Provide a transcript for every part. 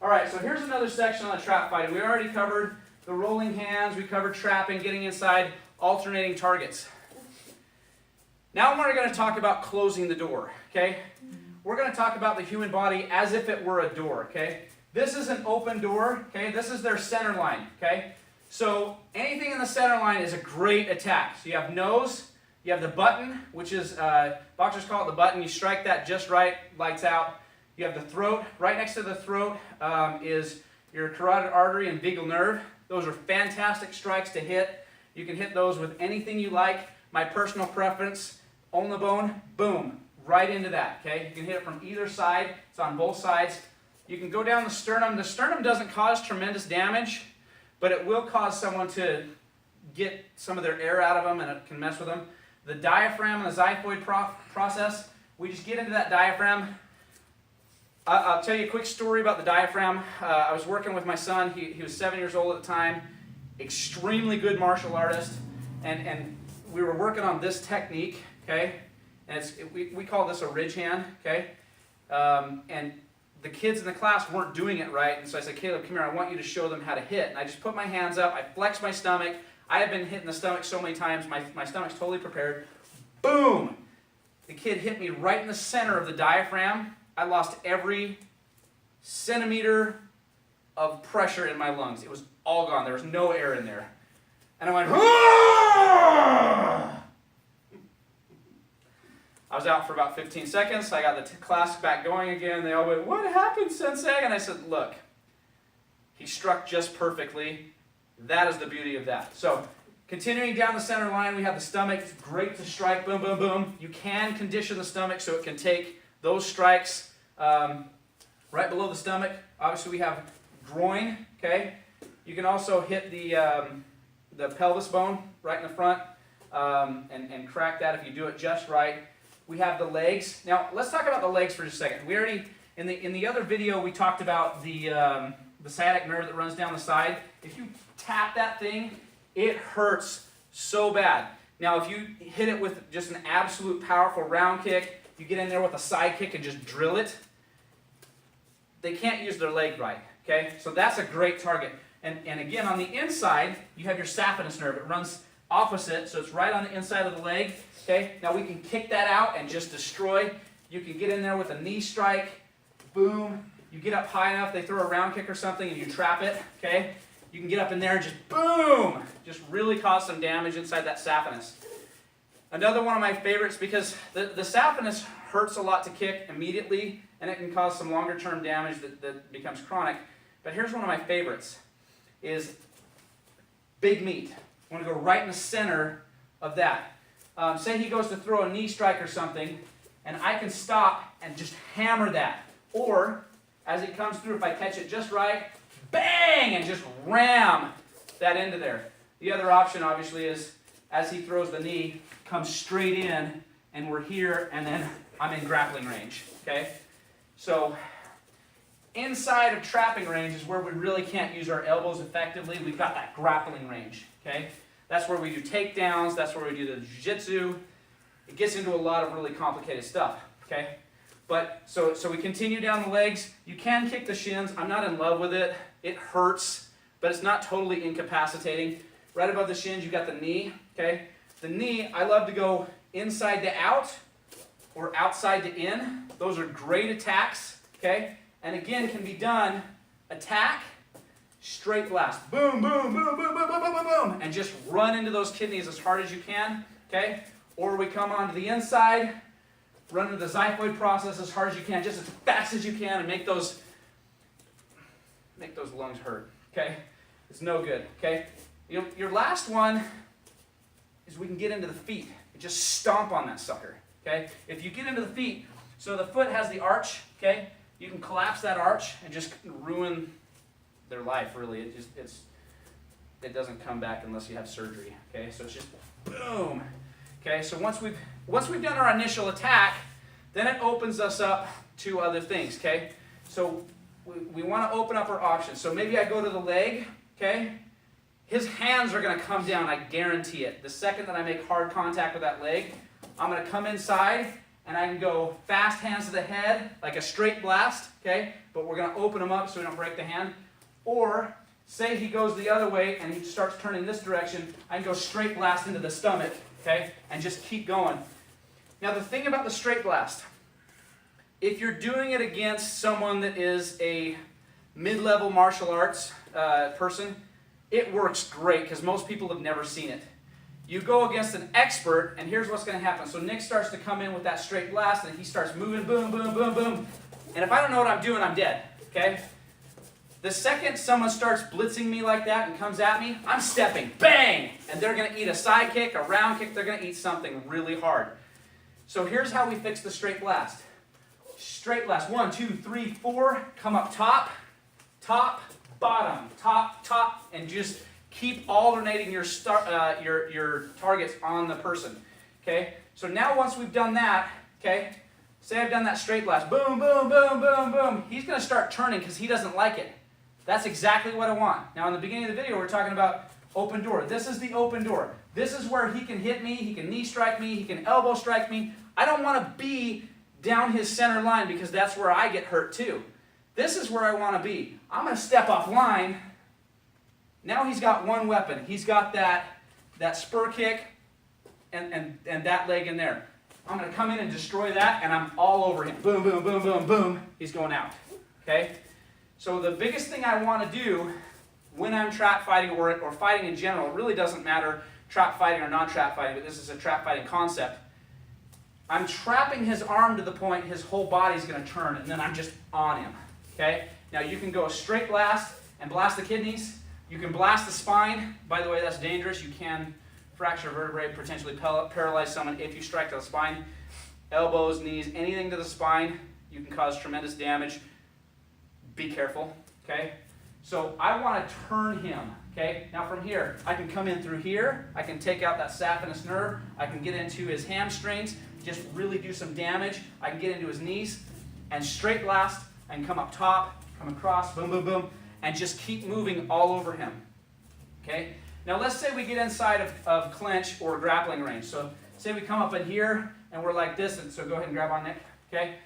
All right, so here's another section on the trap fighting. We already covered the rolling hands, we covered trapping, getting inside, alternating targets. Now we're going to talk about closing the door, okay? We're going to talk about the human body as if it were a door, okay? This is an open door, okay? This is their center line, okay? So anything in the center line is a great attack. So you have nose, you have the button, which is, boxers call it the button. You strike that just right, lights out. You have the throat. Right next to the throat is your carotid artery and vagal nerve. Those are fantastic strikes to hit. You can hit those with anything you like. My personal preference, on the bone, boom, right into that, okay? You can hit it from either side. It's on both sides. You can go down the sternum. The sternum doesn't cause tremendous damage, but it will cause someone to get some of their air out of them, and it can mess with them. The diaphragm and the xiphoid process, we just get into that diaphragm. I'll tell you a quick story about the diaphragm. I was working with my son. He was 7 years old at the time, extremely good martial artist, and we were working on this technique, okay? And we call this a ridge hand, okay? And the kids in the class weren't doing it right, and so I said, Caleb, come here, I want you to show them how to hit. And I just put my hands up, I flexed my stomach. I have been hit in the stomach so many times, my stomach's totally prepared. Boom! The kid hit me right in the center of the diaphragm. I lost every centimeter of pressure in my lungs. It was all gone. There was no air in there. And I went, Aah! I was out for about 15 seconds. I got the class back going again. They all went, what happened, Sensei? And I said, look, he struck just perfectly. That is the beauty of that. So, continuing down the center line, we have the stomach. It's great to strike, boom, boom, boom. You can condition the stomach so it can take those strikes right below the stomach. Obviously, we have groin, okay? You can also hit the pelvis bone right in the front and crack that if you do it just right. We have the legs. Now, let's talk about the legs for just a second. We already, in the other video, we talked about the sciatic nerve that runs down the side. If you tap that thing, it hurts so bad. Now, if you hit it with just an absolute powerful round kick, you get in there with a side kick and just drill it, they can't use their leg right, okay? So that's a great target. And again, on the inside, you have your saphenous nerve. It runs opposite, so it's right on the inside of the leg, okay? Now we can kick that out and just destroy. You can get in there with a knee strike, boom. You get up high enough, they throw a round kick or something, and you trap it, okay? You can get up in there and just boom, just really cause some damage inside that saphenous. Another one of my favorites, because the saphenous hurts a lot to kick immediately, and it can cause some longer term damage that becomes chronic. But here's one of my favorites, is big meat. I want to go right in the center of that. Say he goes to throw a knee strike or something, and I can stop and just hammer that. Or, as it comes through, if I catch it just right, bang, and just ram that into there. The other option, obviously, is as he throws the knee, come straight in, and we're here, and then I'm in grappling range, okay? So, inside of trapping range is where we really can't use our elbows effectively. We've got that grappling range, okay? That's where we do takedowns, that's where we do the jiu-jitsu. It gets into a lot of really complicated stuff, okay? But, so we continue down the legs. You can kick the shins. I'm not in love with it. It hurts, but it's not totally incapacitating. Right above the shins, you got the knee, okay? The knee, I love to go inside to out or outside to in. Those are great attacks, okay? And again, can be done attack, straight blast. Boom, boom, boom, boom, boom, boom, boom, boom, boom. And just run into those kidneys as hard as you can, okay? Or we come onto the inside, run into the xiphoid process as hard as you can, just as fast as you can, and make those lungs hurt, okay? It's no good, okay? Your last one is we can get into the feet and just stomp on that sucker, okay? If you get into the feet, so the foot has the arch, okay? You can collapse that arch and just ruin their life, really. It doesn't come back unless you have surgery, okay? So it's just boom, okay? So once we've done our initial attack, then it opens us up to other things, okay? So we want to open up our options. So maybe I go to the leg, okay? His hands are going to come down, I guarantee it. The second that I make hard contact with that leg, I'm going to come inside, and I can go fast hands to the head, like a straight blast, okay? But we're gonna open him up so we don't break the hand. Or, say he goes the other way and he starts turning this direction, I can go straight blast into the stomach, okay? And just keep going. Now the thing about the straight blast, if you're doing it against someone that is a mid-level martial arts person, it works great because most people have never seen it. You go against an expert, and here's what's going to happen. So Nick starts to come in with that straight blast, and he starts moving, boom, boom, boom, boom. And if I don't know what I'm doing, I'm dead, okay? The second someone starts blitzing me like that and comes at me, I'm stepping, bang! And they're going to eat a side kick, a round kick, they're going to eat something really hard. So here's how we fix the straight blast. Straight blast, 1, 2, 3, 4, come up top, top, bottom, top, top, and just keep alternating your targets on the person, okay? So now once we've done that, okay, say I've done that straight blast, boom, boom, boom, boom, boom, he's going to start turning because he doesn't like it. That's exactly what I want. Now in the beginning of the video, we're talking about open door. This is the open door. This is where he can hit me, he can knee strike me, he can elbow strike me. I don't want to be down his center line because that's where I get hurt too. This is where I want to be. I'm going to step off line. Now he's got one weapon. He's got that spur kick and that leg in there. I'm going to come in and destroy that, and I'm all over him. Boom, boom, boom, boom, boom. He's going out. Okay? So the biggest thing I want to do when I'm trap fighting or fighting in general, it really doesn't matter trap fighting or non-trap fighting, but this is a trap fighting concept. I'm trapping his arm to the point his whole body's going to turn, and then I'm just on him. Okay? Now you can go a straight blast and blast the kidneys. You can blast the spine. By the way, that's dangerous. You can fracture a vertebrae, potentially paralyze someone if you strike to the spine. Elbows, knees, anything to the spine, you can cause tremendous damage. Be careful, okay? So I want to turn him, okay? Now from here, I can come in through here. I can take out that saphenous nerve. I can get into his hamstrings, just really do some damage. I can get into his knees and straight blast and come up top, come across, boom, boom, boom, and just keep moving all over him, okay? Now let's say we get inside of clinch or grappling range. So say we come up in here and we're like this, and so go ahead and grab on Nick, okay?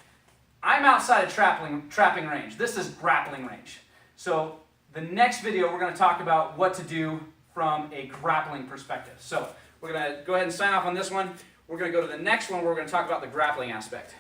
I'm outside of trapping range. This is grappling range. So the next video we're going to talk about what to do from a grappling perspective. So we're going to go ahead and sign off on this one. We're going to go to the next one where we're going to talk about the grappling aspect.